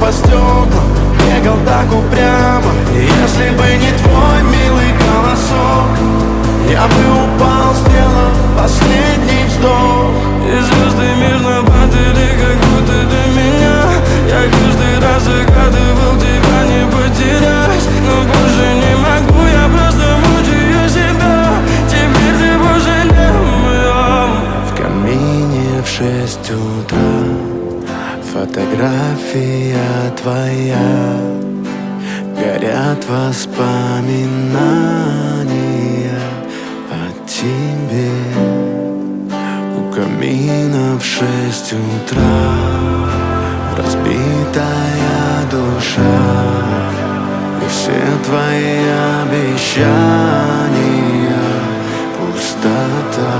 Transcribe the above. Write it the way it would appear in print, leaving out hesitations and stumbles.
по стеклам, бегал так упрямо. И если бы не твой милый голосок, я бы упал, сделав последний вздох. И звезды мирно падали, как будто до меня. Я каждый раз загадывал тебя не потерять, но больше не могу, я просто мучаю себя. Теперь ты больше не моя. В камине в 6 утра фотография твоя, горят воспоминания о тебе. У камина в 6 утра разбитая душа, и все твои обещания пустота.